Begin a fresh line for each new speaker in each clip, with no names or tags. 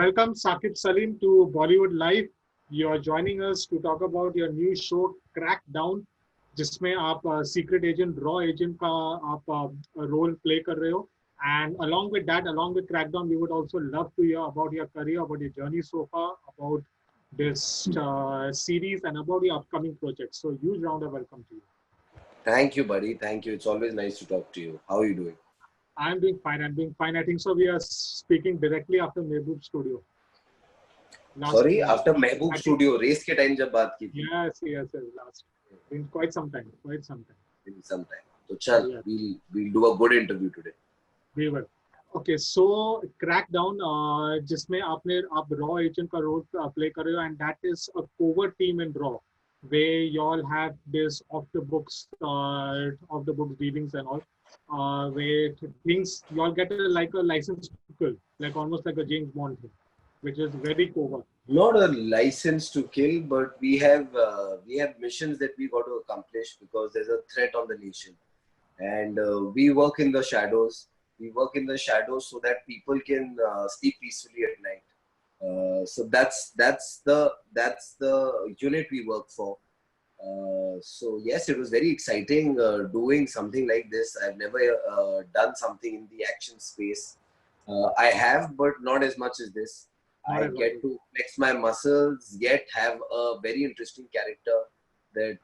welcome Saqib Salim to Bollywood Live. You are joining us to talk about your new show Crackdown, जिसमें आप secret agent raw agent का आप role play कर रहे हो. And along with that, along with Crackdown, we would also love to hear about your career, about your journey so far, about this series, and about your upcoming projects. So, huge round of welcome to you.
Thank you, buddy. Thank you. It's always nice to talk to you. How are you doing?
I'm doing fine. I'm doing fine. I think so. We are speaking directly after Mehboob Studio.
Sorry, after Mehboob Studio, race के time जब बात की थी.
Yes. Last. In quite some time.
In some time. So, chal, we'll do a good interview today.
We will. Okay, so Crackdown, जिसमें आप Raw agent का role play कर रहे हो, and that is a covert team in Raw, where you all have this off the books dealings and all, where things you all get like a license to kill, like almost like a James Bond thing, which is very covert.
Not a license to kill, but we have missions that we got to accomplish because there's a threat on the nation, and we work in the shadows. We work in the shadows so that people can sleep peacefully at night. So that's the unit we work for. So yes, it was very exciting doing something like this. I've never done something in the action space. I have, but not as much as this. I get to flex my muscles, yet have a very interesting character that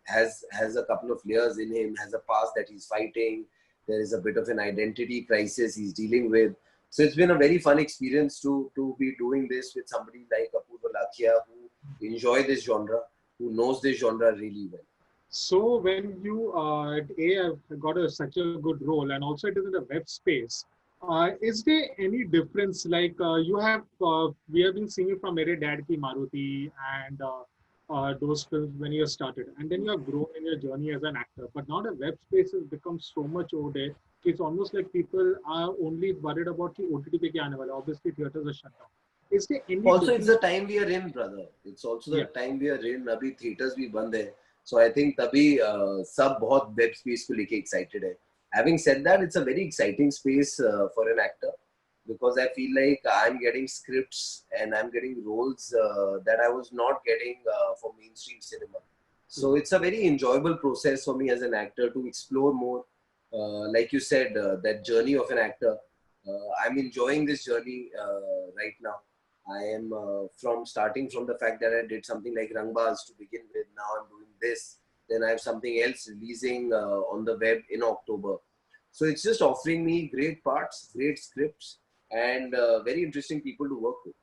has a couple of layers in him, has a past that he's fighting. There is a bit of an identity crisis he's dealing with. So it's been a very fun experience to be doing this with somebody like Apurva Lakhia, who enjoy this genre, who knows this genre really well.
So when you have got such a good role, and also it is in the web space, is there any difference? Like we have been seeing you from Mere Dad Ki Maruti and those films when you started, and then you have grown in your journey as an actor. But now the web space has become so much over there. It's almost like people are only worried about the OTT pe kya aane wala. Obviously, theaters are shut down. Is there any?
Also, it's the time we are in, brother. It's also the time we are in. Abhi theaters bhi band hai. So I think तभी सब बहुत web space को लेके excited है. Having said that, it's a very exciting space for an actor because I feel like I'm getting scripts and I'm getting roles that I was not getting for mainstream cinema. So it's a very enjoyable process for me as an actor to explore more. Like you said, that journey of an actor. I'm enjoying this journey right now. I am starting from the fact that I did something like Rangbaz to begin with. Now I'm doing this. Then I have something else releasing on the web in October. So it's just offering me great parts, great scripts, and very interesting people to work with.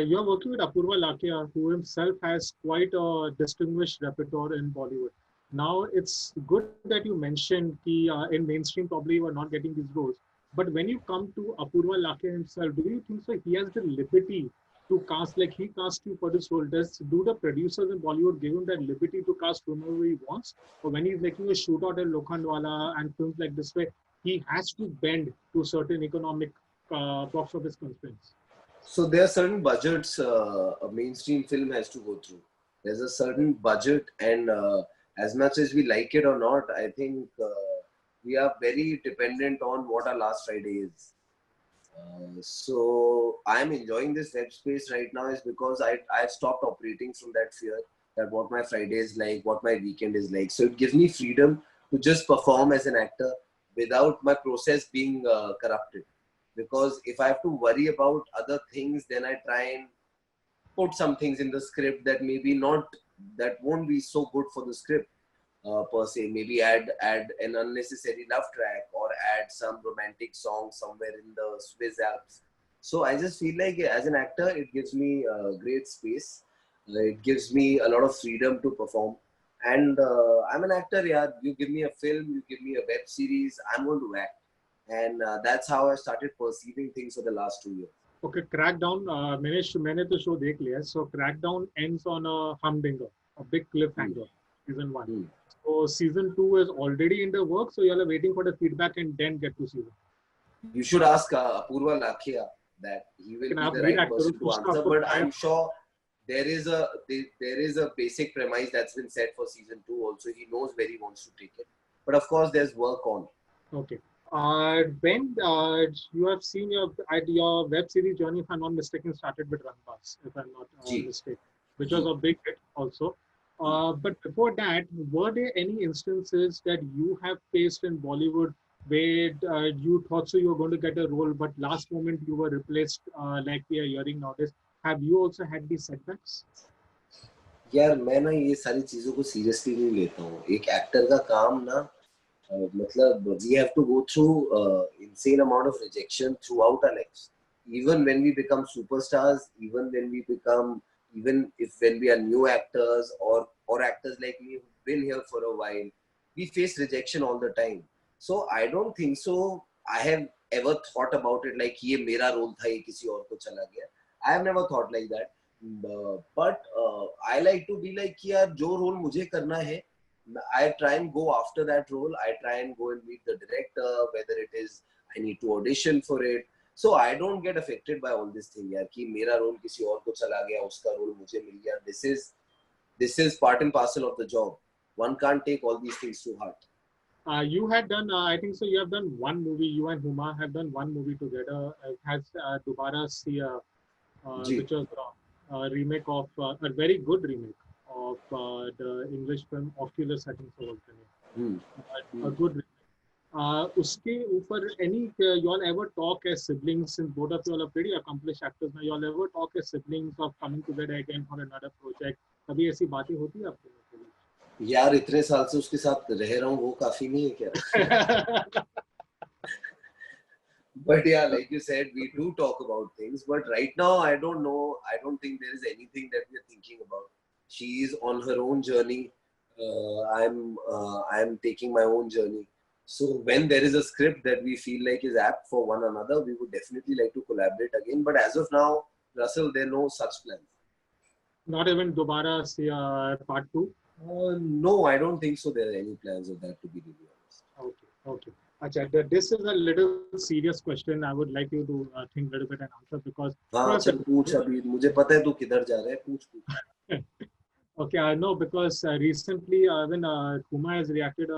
You're working with Apurva Lakhia, who himself has quite a distinguished repertoire in Bollywood. Now, it's good that you mentioned that in mainstream probably you are not getting these roles. But when you come to Apurva Lakhia himself, do you think so he has the liberty to cast, like he cast you for this role? Do the producers in Bollywood give him that liberty to cast whomever he wants? Or when he's making a shootout at Lokhandwala and films like this way, he has to bend to certain economic box office constraints?
So there are certain budgets a mainstream film has to go through. There's a certain budget, and as much as we like it or not, I think we are very dependent on what our last Friday is. So I'm enjoying this web space right now is because I've stopped operating from that fear that what my Friday is like, what my weekend is like. So it gives me freedom to just perform as an actor without my process being corrupted. Because if I have to worry about other things, then I try and put some things in the script that that won't be so good for the script per se. Maybe add an unnecessary love track or add some romantic song somewhere in the Swiss Alps. So I just feel like as an actor, it gives me a great space. It gives me a lot of freedom to perform. And I'm an actor, yeah. You give me a film, you give me a web series, I'm going to act. And that's how I started perceiving things for the last 2 years.
Okay, Crackdown, मैंने तो show देख लिया. So Crackdown ends on a humdinger, a big cliffhanger, season 1. So season 2 is already in the works, so you are waiting for the feedback and then get to season.
You should ask Apurva Lakhia that. He will be the right person to answer. But I'm sure there is a basic premise that's been set for season 2 also. He knows where he wants to take it. But of course, there's work on.
Okay. When you have seen your web series journey, if I'm not mistaken, started with Ranbaz, if I'm not
ji
mistaken, which was
ji
a big hit also.
Ji
But before that, were there any instances that you have faced in Bollywood where you thought so you were going to get a role, but last moment you were replaced, like we are hearing nowadays? Have you also had these setbacks?
यार मैं ना ये सारी चीजों को seriously नहीं लेता हूँ एक एक्टर का काम ना मतलब we have to go through insane amount of rejection throughout our lives. Even when we become superstars, even when we become, even if when we are new actors or actors like me who've been here for a while, we face rejection all the time. So I don't think so. I have ever thought about it like ये मेरा role था ये किसी और को चला गया. I have never thought like that. But I like to be like कि यार जो role मुझे करना है I try and go after that role. I try and go and meet the director, whether it is I need to audition for it. So I don't get affected by all this thing यार कि मेरा role किसी और को चला गया, उसका role मुझे मिल गया. This is part and parcel of the job. One can't take all these things to heart.
You had done, I think so. You have done one movie. You and Huma have done one movie together. It has Dobara See,
ji.
which was a remake of a very good remake of the English film Oculus, I think so was the name.
Hmm.
A
Hmm.
good remake. उसके ऊपर any you all ever talk as siblings, since both of you all are pretty accomplished actors now, you all ever talk as siblings of coming together again for another project? कभी ऐसी बातें होती है आपके
यार इतने साल से उसके साथ रह रहा हूँ वो काफी नहीं है क्या?
लोगों
But yeah, like you said, we do talk about things. But right now, I don't know. I don't think there is anything that we're thinking about. She is on her own journey. I'm taking my own journey. So when there is a script that we feel like is apt for one another, we would definitely like to collaborate again. But as of now, Russell, there are no such plans.
Not even Dobara See Part 2?
No, I don't think so. There are any plans of that, to be really honest.
Okay, okay. Acha, this is a little serious question. I would like you to think a little bit and answer because
हाँ
first,
चल पूछ अभी मुझे पता है तू किधर जा रहा है पूछ पूछ.
okay, I know because recently when Kuma has reacted,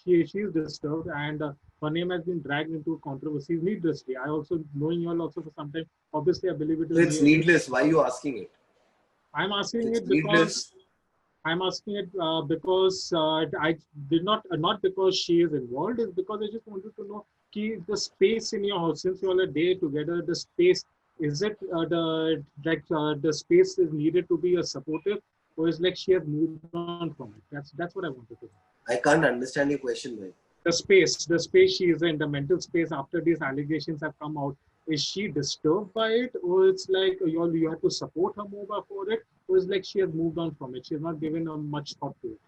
she is disturbed and her name has been dragged into controversies needlessly. I also knowing you all also for some time. Obviously, I believe it
So
is
it's needless. Why are you asking it?
I'm
If
asking
it's
it because
needless,
I did not because she is involved. It's because I just wanted to know the space in your house since you all are there together. The space is it the space is needed to be a supportive, or is like she has moved on from it? That's what I wanted to know.
I can't understand your question, bhai.
The space she is in, the mental space after these allegations have come out, is she disturbed by it, or it's like you have to support her more for it, or it's like she has moved on from it? She has not given much thought to it.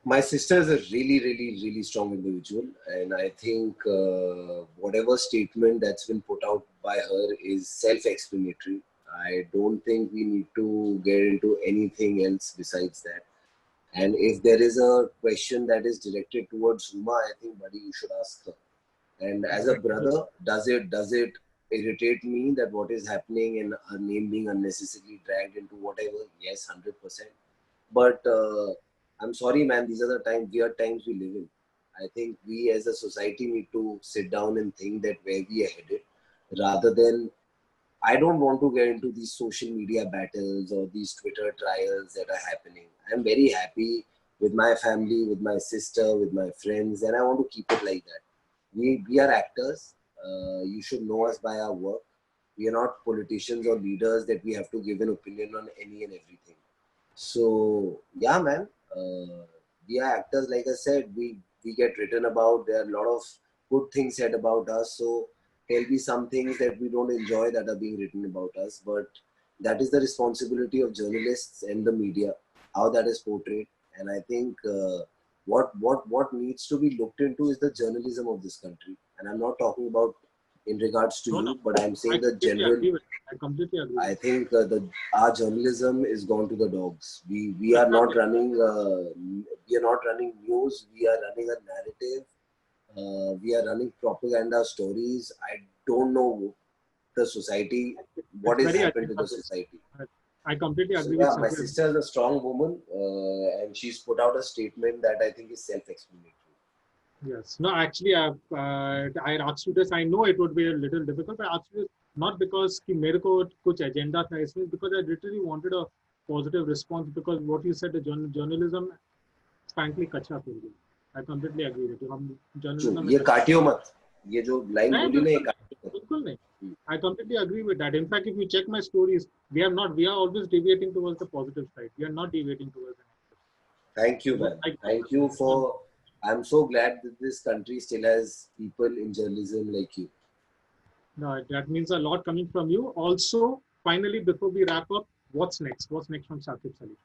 My sister is a really, really, really strong individual, and I think whatever statement that's been put out by her is self-explanatory. I don't think we need to get into anything else besides that. And if there is a question that is directed towards Huma, I think, buddy, you should ask her. And as a
Exactly.
brother, does it irritate me that what is happening and her name being unnecessarily dragged into whatever? Yes, 100%. But I'm sorry, man. These are the weird times we live in. I think we as a society need to sit down and think that where we are headed, rather than I don't want to get into these social media battles or these Twitter trials that are happening. I'm very happy with my family, with my sister, with my friends, and I want to keep it like that. We are actors. You should know us by our work. We are not politicians or leaders that we have to give an opinion on any and everything. So yeah, man, we are actors. Like I said, we get written about. There are a lot of good things said about us. So there'll be some things that we don't enjoy that are being written about us. But that is the responsibility of journalists and the media, how that is portrayed. And I think what needs to be looked into is the journalism of this country. And I'm not talking about in regards to
No, no,
you, but I'm
I
saying the
completely
general.
agree with you. I completely agree with
I
you.
think our journalism is gone to the dogs. We are not running news. We are running a narrative. We are running propaganda stories. I don't know the society,
It's
what has
very
happened to the
agreeable.
society.
I completely
So
agree with
yeah, my
Satya.
sister is a strong woman, and she's put out a statement that I think is self-explanatory.
Yes. No, actually, I asked you this. I know it would be a little difficult, but I asked you this not because कि मेरे को कुछ agenda था इसमें, because I literally wanted a positive response, because what you said, the journalism, frankly, कच्चा feel गया. I completely agree with you. हम journalism में
ये काटियो मत, ये जो लाइन
नहीं,
बोली ना, ये
बिल्कुल
काटियो मत.
बिल्कुल नहीं. I completely agree with that. In fact, if you check my stories, we are always deviating towards the positive side. We are not deviating towards the negative.
Thank you, man.
Like,
Thank you for. I'm so glad that this country still has people in journalism like you.
no, that means a lot coming from you. Also, finally, before we wrap up, what's next? What's next from Saqib Saleem?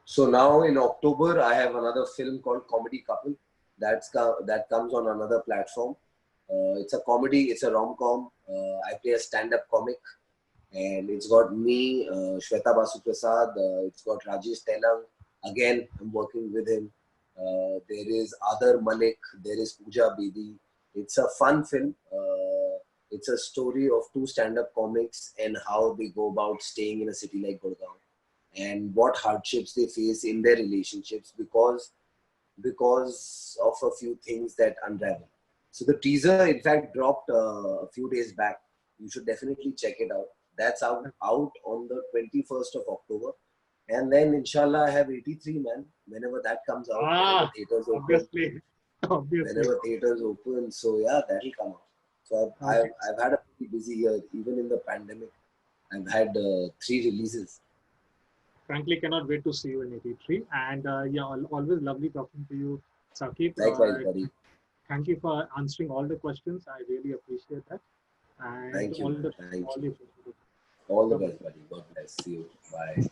So now in October, I have another film called Comedy Couple. That comes on another platform. It's a comedy. It's a rom-com. I play a stand-up comic, and it's got me, Shweta Basu Prasad. It's got Rajesh Telang. Again, I'm working with him. There is Adar Malik. There is Pooja Bedi. It's a fun film. It's a story of two stand-up comics and how they go about staying in a city like Gurgaon, and what hardships they face in their relationships because of a few things that unravel. So the teaser, in fact, dropped a few days back. You should definitely check it out. That's out on the 21st of October. And then, inshallah, I have 83, man. Whenever that comes out, whenever theaters open.
Obviously.
Whenever theaters open. So, yeah, that'll come out. So, I've had a pretty busy year. Even in the pandemic, I've had 3 releases.
Frankly, cannot wait to see you in 83. And yeah, always lovely talking to you, Saqib.
Likewise, buddy.
Thank you for answering all the questions. I really appreciate that. And
Thank you.
all the
Thank
all
you.
the
All the best, buddy. God bless you. Bye.